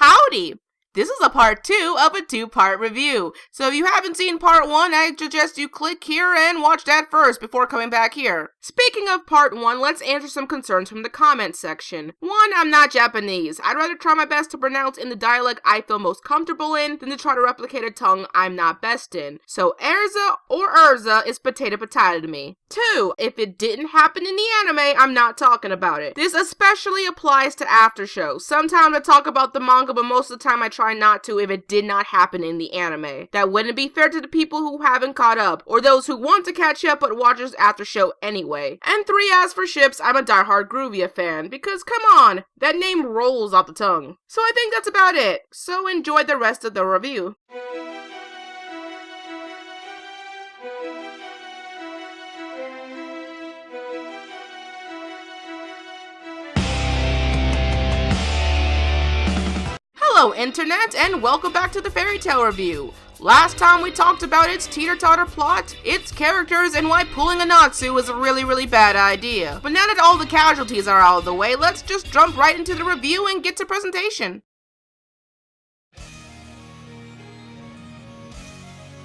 Howdy! This is a part 2 of a 2-part review, so if you haven't seen part 1, I suggest you click here and watch that first before coming back here. Speaking of part 1, let's answer some concerns from the comments section. 1, I'm not Japanese. I'd rather try my best to pronounce in the dialect I feel most comfortable in than to try to replicate a tongue I'm not best in. So Erza or Urza is potato to me. 2, if it didn't happen in the anime, I'm not talking about it. This especially applies to after shows. Sometimes I talk about the manga, but most of the time I try not to if it did not happen in the anime. That wouldn't be fair to the people who haven't caught up, or those who want to catch up but watch this after show anyway. And 3, as for ships, I'm a diehard Groovia fan, because come on, that name rolls off the tongue. So I think that's about it, so enjoy the rest of the review. Hello Internet, and welcome back to the Fairy Tail review. Last time we talked about its teeter-totter plot, its characters, and why pulling a Natsu was a really bad idea. But now that all the casualties are out of the way, let's just jump right into the review and get to presentation.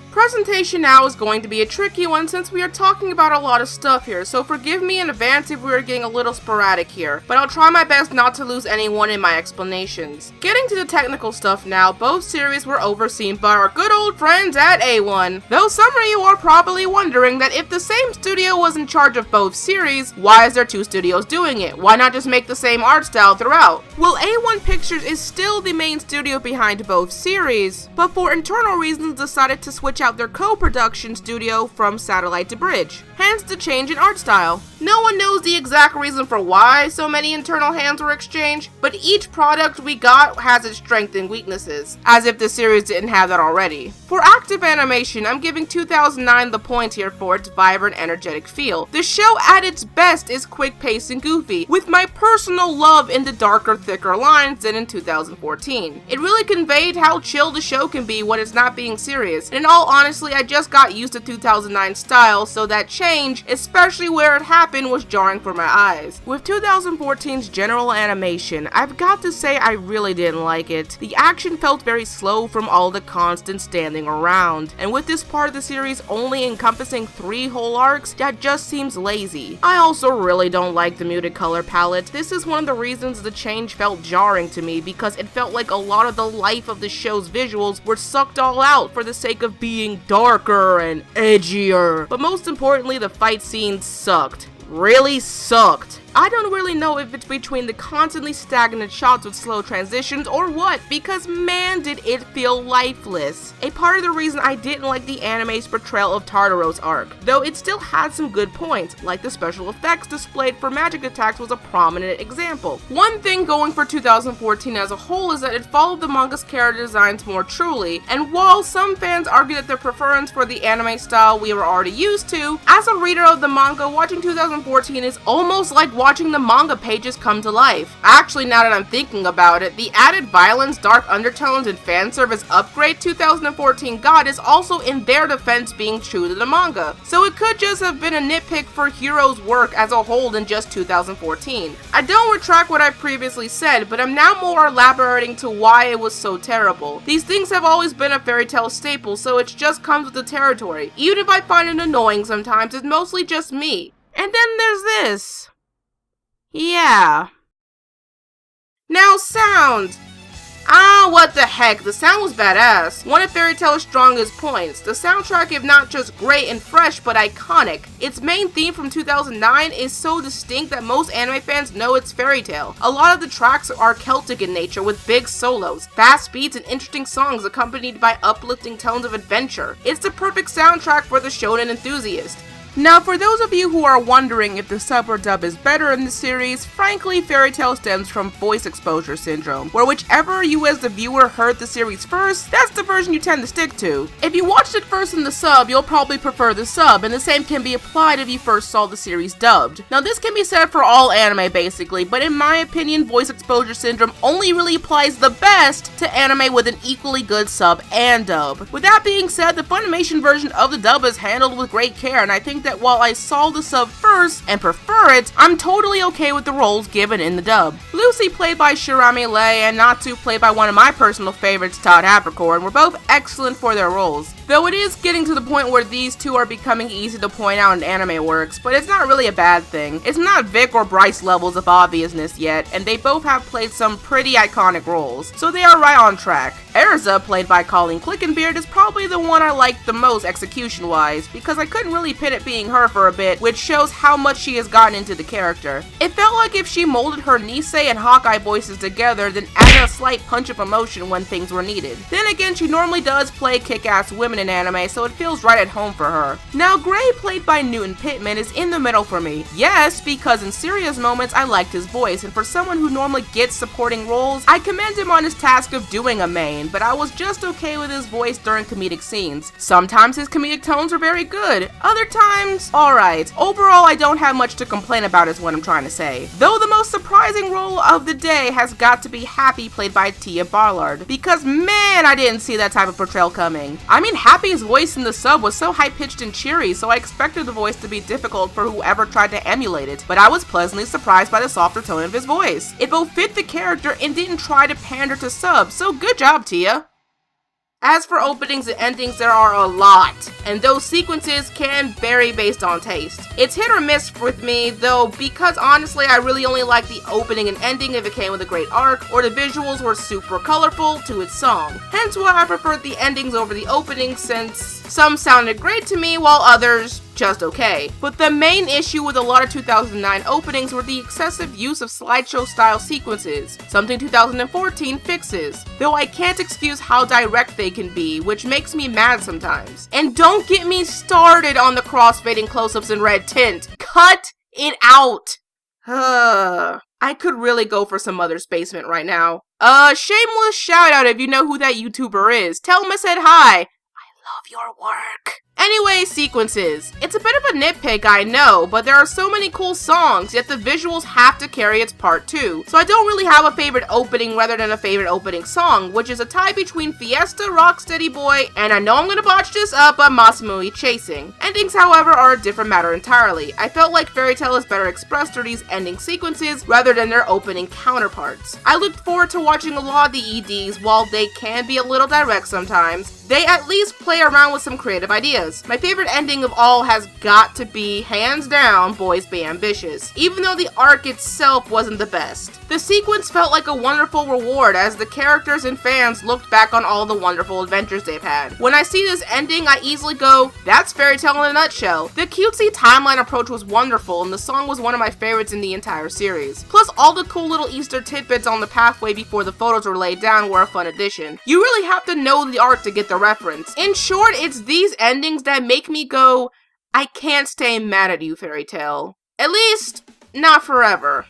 Presentation now is going to be a tricky one since we are talking about a lot of stuff here, so forgive me in advance if we are getting a little sporadic here, but I'll try my best not to lose anyone in my explanations. Getting to the technical stuff now, both series were overseen by our good old friends at A1. Though some of you are probably wondering that if the same studio was in charge of both series, why is there 2 studios doing it? Why not just make the same art style throughout? Well, A1 Pictures is still the main studio behind both series, but for internal reasons decided to switch out their co-production studio from Satellite to Bridge, hence the change in art style. No one knows the exact reason for why so many internal hands were exchanged, but each product we got has its strengths and weaknesses, as if the series didn't have that already. For active animation, I'm giving 2009 the point here for its vibrant, energetic feel. The show at its best is quick-paced and goofy, with my personal love in the darker, thicker lines than in 2014. It really conveyed how chill the show can be when it's not being serious, and in all honestly, I just got used to 2009 style, so that change, especially where it happened, was jarring for my eyes. With 2014's general animation, I've got to say I really didn't like it. The action felt very slow from all the constant standing around, and with this part of the series only encompassing 3 whole arcs, that just seems lazy. I also really don't like the muted color palette. This is one of the reasons the change felt jarring to me, because it felt like a lot of the life of the show's visuals were sucked all out for the sake of being darker and edgier. But most importantly, the fight scenes sucked. Really sucked. I don't really know if it's between the constantly stagnant shots with slow transitions or what, because man did it feel lifeless. A part of the reason I didn't like the anime's portrayal of Tartaro's arc, though it still had some good points, like the special effects displayed for magic attacks was a prominent example. One thing going for 2014 as a whole is that it followed the manga's character designs more truly, and while some fans argue that their preference for the anime style we were already used to, as a reader of the manga, watching 2014 is almost like watching the manga pages come to life. Actually, now that I'm thinking about it, the added violence, dark undertones, and fan service upgrade 2014 got is also in their defense being true to the manga. So it could just have been a nitpick for Hiro's work as a whole than just 2014. I don't retract what I previously said, but I'm now more elaborating to why it was so terrible. These things have always been a fairy tale staple, so it just comes with the territory. Even if I find it annoying sometimes, it's mostly just me. And then there's this. Yeah. Now sound. What the heck, the sound was badass. One of Fairy Tail's strongest points. The soundtrack, if not just great and fresh, but iconic. Its main theme from 2009 is so distinct that most anime fans know it's Fairy Tail. A lot of the tracks are Celtic in nature with big solos, fast beats, and interesting songs accompanied by uplifting tones of adventure. It's the perfect soundtrack for the shonen enthusiast. Now, for those of you who are wondering if the sub or dub is better in the series, frankly, Fairy Tail stems from voice exposure syndrome, where whichever you as the viewer heard the series first, that's the version you tend to stick to. If you watched it first in the sub, you'll probably prefer the sub, and the same can be applied if you first saw the series dubbed. Now, this can be said for all anime basically, but in my opinion, voice exposure syndrome only really applies the best to anime with an equally good sub and dub. With that being said, the Funimation version of the dub is handled with great care, and I think that while I saw the sub first and prefer it, I'm totally okay with the roles given in the dub. Lucy, played by Shirami Lei, and Natsu, played by one of my personal favorites, Todd Habercorn, were both excellent for their roles. Though it is getting to the point where these two are becoming easy to point out in anime works, but it's not really a bad thing. It's not Vic or Bryce levels of obviousness yet, and they both have played some pretty iconic roles, so they are right on track. Erza, played by Colleen Clickenbeard, is probably the one I liked the most execution-wise, because I couldn't really pin it being her for a bit, which shows how much she has gotten into the character. It felt like if she molded her Nisei and Hawkeye voices together, then added a slight punch of emotion when things were needed. Then again, she normally does play kick-ass women in anime, so it feels right at home for her. Now, Gray, played by Newton Pittman, is in the middle for me. Yes, because in serious moments I liked his voice, and for someone who normally gets supporting roles, I commend him on his task of doing a main, but I was just okay with his voice during comedic scenes. Sometimes his comedic tones are very good, other times, alright. Overall, I don't have much to complain about is what I'm trying to say. Though the most surprising role of the day has got to be Happy, played by Tia Ballard, because man, I didn't see that type of portrayal coming. I mean, Happy's voice in the sub was so high-pitched and cheery, so I expected the voice to be difficult for whoever tried to emulate it, but I was pleasantly surprised by the softer tone of his voice. It both fit the character and didn't try to pander to subs, so good job, Tia. As for openings and endings, there are a lot, and those sequences can vary based on taste. It's hit or miss with me, though, because honestly I really only like the opening and ending if it came with a great arc, or the visuals were super colorful to its song. Hence why I preferred the endings over the openings, since some sounded great to me while others just okay. But the main issue with a lot of 2009 openings were the excessive use of slideshow style sequences, something 2014 fixes, though I can't excuse how direct they can be, which makes me mad sometimes. And don't get me started on the crossfading close-ups in red tint. Cut it out! I could really go for some Mother's Basement right now. Shameless shout out if you know who that YouTuber is. Tell him I said hi. I love your work. Anyway, sequences. It's a bit of a nitpick, I know, but there are so many cool songs, yet the visuals have to carry its part too. So I don't really have a favorite opening rather than a favorite opening song, which is a tie between Fiesta, Rocksteady Boy, and I know I'm gonna botch this up, but Masamune Chasing. Endings, however, are a different matter entirely. I felt like Fairy Tail is better expressed through these ending sequences rather than their opening counterparts. I looked forward to watching a lot of the EDs. While they can be a little direct sometimes, they at least play around with some creative ideas. My favorite ending of all has got to be, hands down, Boys Be Ambitious, even though the arc itself wasn't the best. The sequence felt like a wonderful reward as the characters and fans looked back on all the wonderful adventures they've had. When I see this ending, I easily go, that's Fairy Tail in a nutshell. The cutesy timeline approach was wonderful, and the song was one of my favorites in the entire series. Plus, all the cool little Easter tidbits on the pathway before the photos were laid down were a fun addition. You really have to know the art to get the reference. In short, it's these endings that make me go, I can't stay mad at you, Fairy Tail. At least, not forever.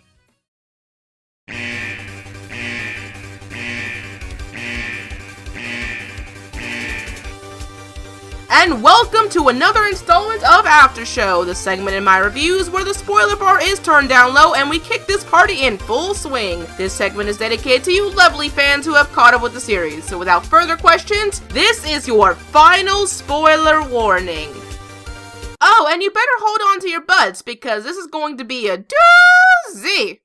And welcome to another installment of After Show, the segment in my reviews where the spoiler bar is turned down low and we kick this party in full swing. This segment is dedicated to you lovely fans who have caught up with the series. So without further questions, this is your final spoiler warning. Oh, and you better hold on to your butts because this is going to be a doozy.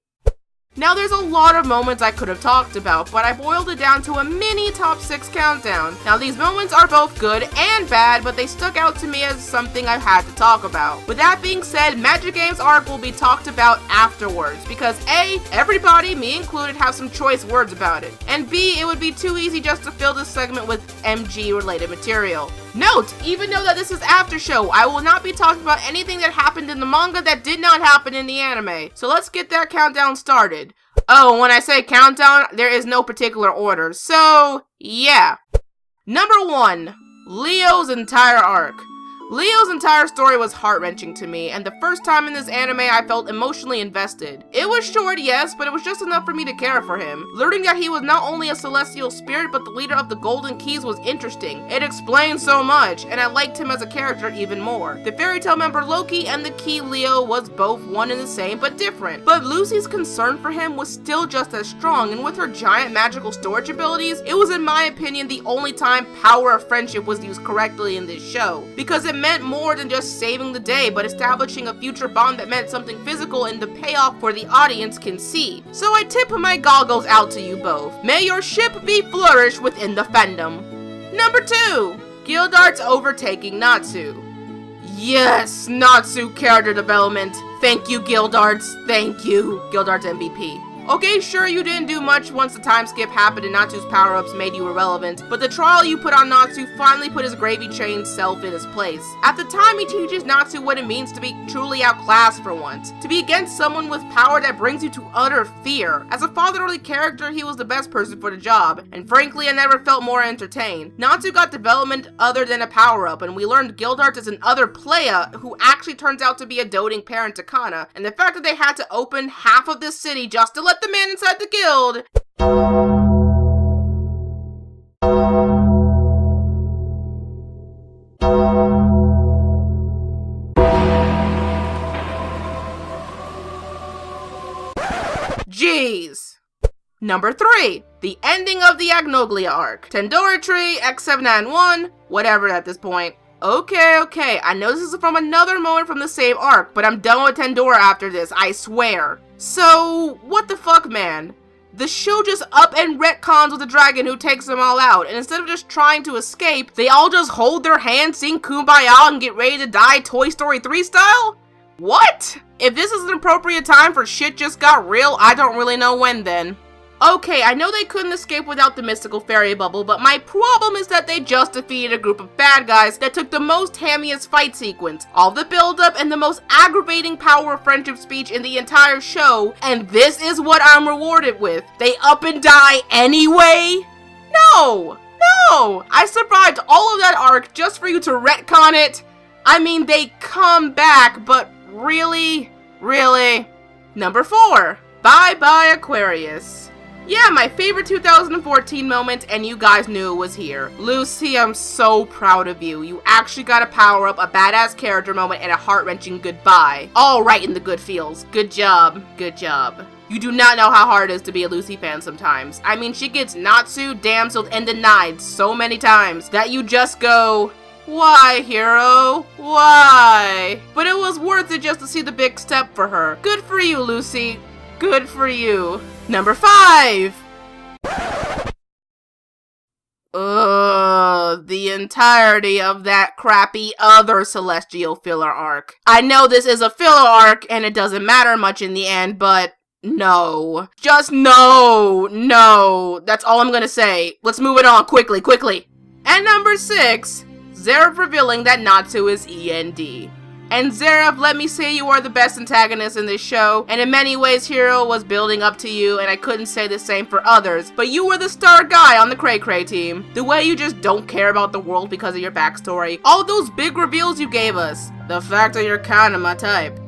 Now, there's a lot of moments I could have talked about, but I boiled it down to a mini top 6 countdown. Now, these moments are both good and bad, but they stuck out to me as something I've had to talk about. With that being said, Magic Game's arc will be talked about afterwards, because A, everybody, me included, have some choice words about it, and B, it would be too easy just to fill this segment with MG-related material. Note, even though that this is After Show, I will not be talking about anything that happened in the manga that did not happen in the anime. So let's get that countdown started. Oh, when I say countdown, there is no particular order. So, yeah. Number 1, Leo's entire arc. Leo's entire story was heart-wrenching to me, and the first time in this anime I felt emotionally invested. It was short, yes, but it was just enough for me to care for him. Learning that he was not only a celestial spirit, but the leader of the Golden Keys was interesting. It explained so much, and I liked him as a character even more. The Fairy Tail member Loki and the Key Leo was both one and the same, but different. But Lucy's concern for him was still just as strong, and with her giant magical storage abilities, it was in my opinion the only time power of friendship was used correctly in this show, because it meant more than just saving the day, but establishing a future bond that meant something physical in the payoff where the audience can see. So I tip my goggles out to you both. May your ship be flourished within the fandom. Number 2. Gildart's overtaking Natsu. Yes, Natsu character development. Thank you, Gildarts. Thank you, Gildart's MVP. Okay, sure, you didn't do much once the time skip happened and Natsu's power-ups made you irrelevant, but the trial you put on Natsu finally put his gravy-trained self in his place. At the time, he teaches Natsu what it means to be truly outclassed for once, to be against someone with power that brings you to utter fear. As a fatherly character, he was the best person for the job, and frankly, I never felt more entertained. Natsu got development other than a power-up, and we learned Gildart is an other player who actually turns out to be a doting parent to Kana, and the fact that they had to open half of this city just to let the man inside the guild. Jeez. Number 3. The ending of the Agnoglia arc. Tendora Tree, X791, whatever at this point. Okay, I know this is from another moment from the same arc, but I'm done with Tendora after this, I swear. So, what the fuck, man? The show just up and retcons with the dragon who takes them all out, and instead of just trying to escape, they all just hold their hands, sing Kumbaya, and get ready to die Toy Story 3 style? What? If this is an appropriate time for shit just got real, I don't really know when then. Okay, I know they couldn't escape without the mystical fairy bubble, but my problem is that they just defeated a group of bad guys that took the most hammiest fight sequence, all the build-up, and the most aggravating power of friendship speech in the entire show, and this is what I'm rewarded with. They up and die anyway? No! I survived all of that arc just for you to retcon it? I mean, they come back, but really? Number 4. Bye-bye Aquarius. Yeah, my favorite 2014 moment, and you guys knew it was here. Lucy, I'm so proud of you. You actually got a power-up, a badass character moment, and a heart-wrenching goodbye. All right in the good feels. Good job. You do not know how hard it is to be a Lucy fan sometimes. I mean, she gets Natsu, damseled, and denied so many times that you just go, why, hero? Why? But it was worth it just to see the big step for her. Good for you, Lucy. Good for you. Number 5! The entirety of that crappy other Celestial filler arc. I know this is a filler arc and it doesn't matter much in the end, but no. Just no. That's all I'm gonna say. Let's move it on quickly. And number 6, Zeref revealing that Natsu is END. And Zeref, let me say you are the best antagonist in this show, and in many ways Hero was building up to you, and I couldn't say the same for others, but you were the star guy on the Cray Cray team. The way you just don't care about the world because of your backstory, all those big reveals you gave us, the fact that you're kinda my type.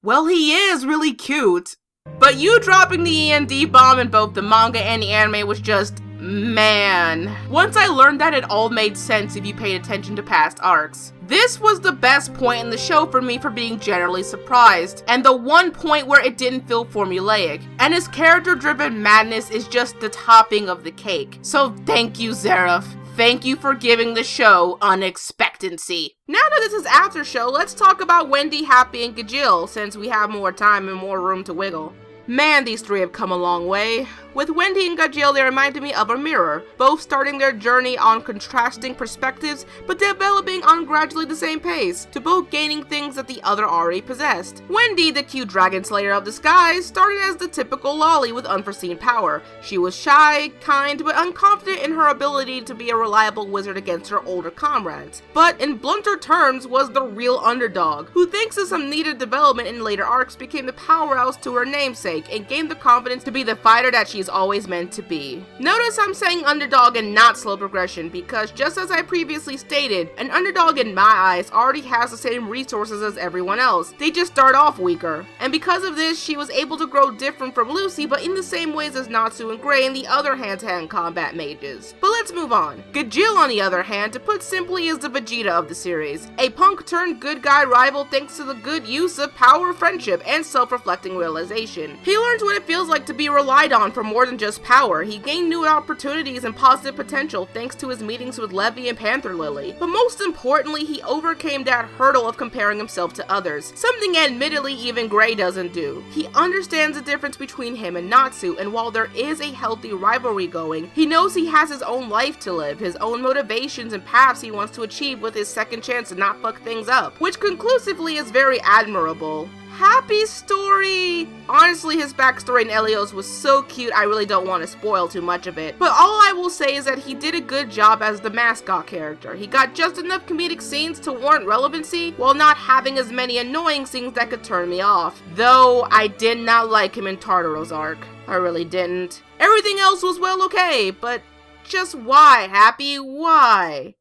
Well, he is really cute, but you dropping the END bomb in both the manga and the anime was just, man. Once I learned that, it all made sense if you paid attention to past arcs. This was the best point in the show for me for being generally surprised, and the one point where it didn't feel formulaic, and his character-driven madness is just the topping of the cake. So thank you, Zeref. Thank you for giving the show unexpectancy. Now that this is after show, let's talk about Wendy, Happy, and Gajil, since we have more time and more room to wiggle. Man, these three have come a long way. With Wendy and Gajil, they reminded me of a mirror, both starting their journey on contrasting perspectives, but developing on gradually the same pace, to both gaining things that the other already possessed. Wendy, the cute dragon slayer of the skies, started as the typical lolly with unforeseen power. She was shy, kind, but unconfident in her ability to be a reliable wizard against her older comrades. But in blunter terms, was the real underdog, who thanks to some needed development in later arcs became the powerhouse to her namesake, and gained the confidence to be the fighter that she's always meant to be. Notice I'm saying underdog and not slow progression, because just as I previously stated, an underdog in my eyes already has the same resources as everyone else. They just start off weaker. And because of this, she was able to grow different from Lucy, but in the same ways as Natsu and Gray and the other hand-to-hand combat mages. But let's move on. Gajil, on the other hand, to put simply, is the Vegeta of the series. A punk-turned good guy rival thanks to the good use of power, friendship, and self-reflecting realization. He learns what it feels like to be relied on for more than just power. He gained new opportunities and positive potential thanks to his meetings with Levy and Panther Lily. But most importantly, he overcame that hurdle of comparing himself to others, something admittedly even Gray doesn't do. He understands the difference between him and Natsu, and while there is a healthy rivalry going, he knows he has his own life to live, his own motivations and paths he wants to achieve with his second chance to not fuck things up, which conclusively is very admirable. Happy story! Honestly, his backstory in Elios was so cute, I really don't want to spoil too much of it. But all I will say is that he did a good job as the mascot character. He got just enough comedic scenes to warrant relevancy, while not having as many annoying scenes that could turn me off. Though, I did not like him in Tartaro's arc. I really didn't. Everything else was well okay, but just why, Happy? Why?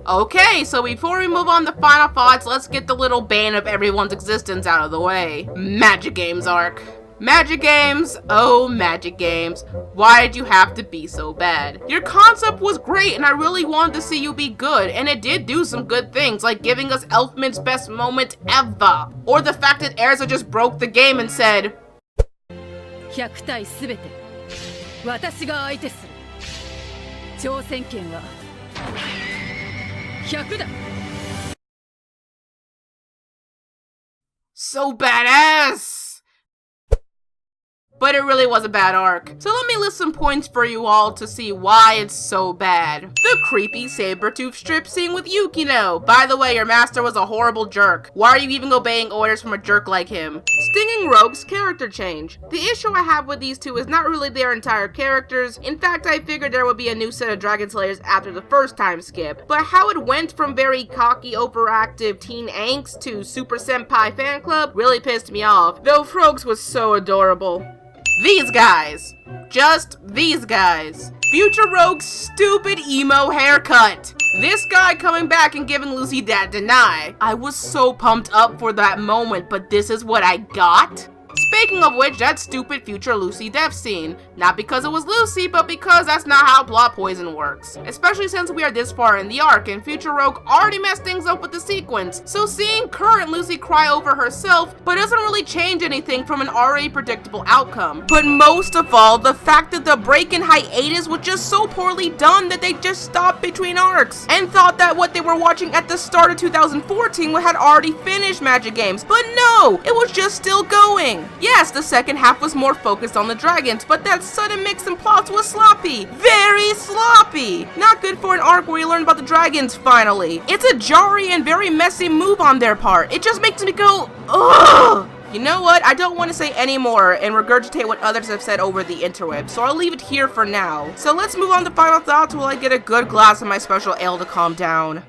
Okay, so before we move on to final thoughts, let's get the little bane of everyone's existence out of the way. Magic Games arc. Magic Games, oh Magic Games, why did you have to be so bad? Your concept was great and I really wanted to see you be good, and it did do some good things, like giving us Elfman's best moment ever. Or the fact that Erza just broke the game and said, 100対すべて私が相手する挑戦権は100だ So badass! But it really was a bad arc. So let me list some points for you all to see why it's so bad. The creepy saber-tooth strip scene with Yukino. By the way, your master was a horrible jerk. Why are you even obeying orders from a jerk like him? Stinging Rogue's character change. The issue I have with these two is not really their entire characters. In fact, I figured there would be a new set of Dragon Slayers after the first time skip. But how it went from very cocky, overactive teen angst to Super Senpai fan club really pissed me off. Though Frogs was so adorable. These guys. Just these guys. Future Rogue's stupid emo haircut. This guy coming back and giving Lucy that deny. I was so pumped up for that moment, but this is what I got? Speaking of which, that stupid future Lucy death scene. Not because it was Lucy, but because that's not how plot poison works. Especially since we are this far in the arc, and future Rogue already messed things up with the sequence. So seeing current Lucy cry over herself, but doesn't really change anything from an already predictable outcome. But most of all, the fact that the break in hiatus was just so poorly done that they just stopped between arcs, and thought that what they were watching at the start of 2014 had already finished Magic Games. But no, it was just still going. Yes, the second half was more focused on the dragons, but that sudden mix in plots was sloppy. Very sloppy. Not good for an arc where you learn about the dragons, finally. It's a jarring and very messy move on their part. It just makes me go, ugh. You know what? I don't want to say any more and regurgitate what others have said over the interweb, so I'll leave it here for now. So let's move on to final thoughts while I get a good glass of my special ale to calm down.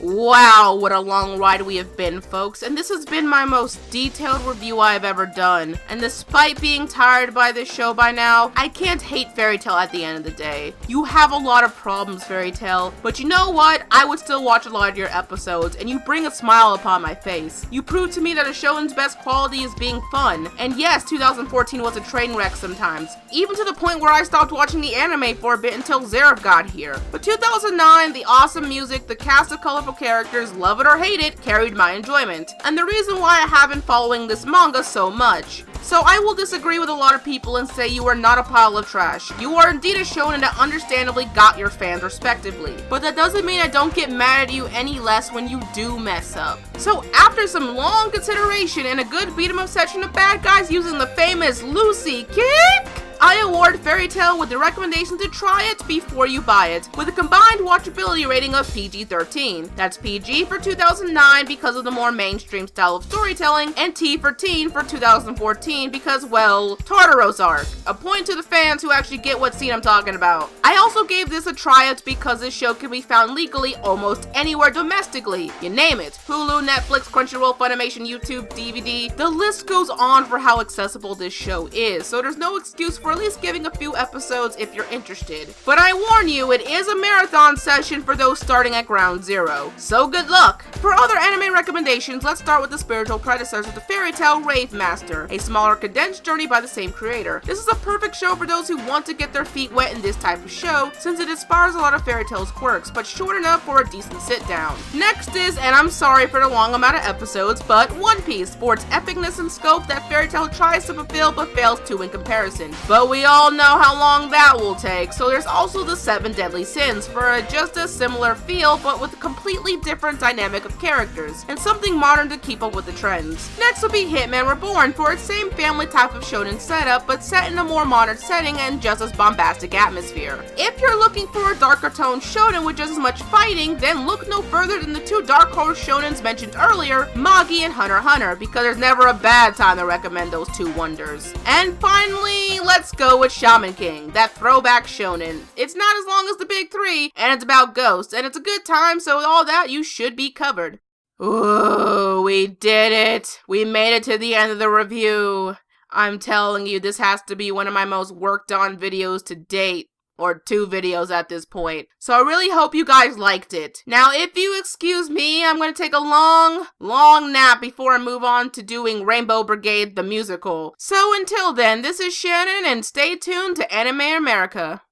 Wow, what a long ride we have been, folks, and this has been my most detailed review I've ever done. And despite being tired by this show by now, I can't hate Fairy Tail at the end of the day. You have a lot of problems, Fairy Tail, but you know what? I would still watch a lot of your episodes, and you bring a smile upon my face. You prove to me that a shouen's best quality is being fun. And yes, 2014 was a train wreck sometimes, even to the point where I stopped watching the anime for a bit until Zeref got here. But 2009, the awesome music, the cast of colorful characters, love it or hate it, carried my enjoyment, and the reason why I have been following this manga so much. So I will disagree with a lot of people and say you are not a pile of trash. You are indeed a shonen that understandably got your fans respectively, but that doesn't mean I don't get mad at you any less when you do mess up. So after some long consideration and a good beat 'em up section of bad guys using the famous Lucy kick, I award Fairy Tail with the recommendation to try it before you buy it, with a combined watchability rating of PG-13. That's PG for 2009 because of the more mainstream style of storytelling, and T for teen for 2014 because, well, Tartaro's arc. A point to the fans who actually get what scene I'm talking about. I also gave this a try it because this show can be found legally almost anywhere domestically. You name it. Hulu, Netflix, Crunchyroll, Funimation, YouTube, DVD. The list goes on for how accessible this show is, so there's no excuse for at least giving a few episodes if you're interested. But I warn you, it is a marathon session for those starting at ground zero, so good luck! For other anime recommendations, let's start with the spiritual predecessor to fairy tale Rave Master, a smaller condensed journey by the same creator. This is a perfect show for those who want to get their feet wet in this type of show, since it inspires a lot of fairy tale's quirks, but short enough for a decent sit down. Next is, and I'm sorry for the long amount of episodes, but One Piece, for its epicness and scope that fairy tale tries to fulfill but fails to in comparison. But we all know how long that will take, so there's also the 7 Deadly Sins, for a just a similar feel but with a completely different dynamic of characters, and something modern to keep up with the trends. Next will be Hitman Reborn, for its same family type of shonen setup, but set in a more modern setting and just as bombastic atmosphere. If you're looking for a darker toned shonen with just as much fighting, then look no further than the 2 Dark Horse shonens mentioned earlier, Magi and Hunter x Hunter, because there's never a bad time to recommend those 2 wonders. And finally, let's go with Shaman King, that throwback shonen. It's not as long as the big 3, and it's about ghosts, and it's a good time, so with all that, you should be covered. Ooh, we did it! We made it to the end of the review. I'm telling you, this has to be one of my most worked on videos to date. Or 2 videos at this point. So I really hope you guys liked it. Now, if you excuse me, I'm going to take a long nap before I move on to doing Rainbow Brigade the musical. So until then, this is Shannon, and stay tuned to Anime America.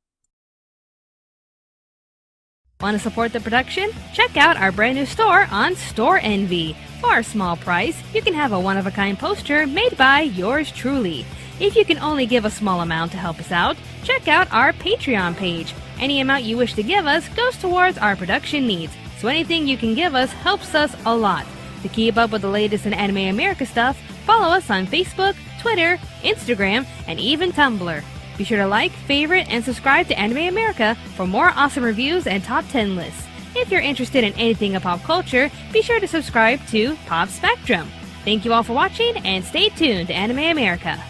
Want to support the production? Check out our brand new store on Store Envy. For a small price, you can have a one-of-a-kind poster made by yours truly. If you can only give a small amount to help us out, check out our Patreon page. Any amount you wish to give us goes towards our production needs, so anything you can give us helps us a lot. To keep up with the latest in Anime America stuff, follow us on Facebook, Twitter, Instagram, and even Tumblr. Be sure to like, favorite, and subscribe to Anime America for more awesome reviews and top 10 lists. If you're interested in anything of pop culture, be sure to subscribe to Pop Spectrum. Thank you all for watching, and stay tuned to Anime America.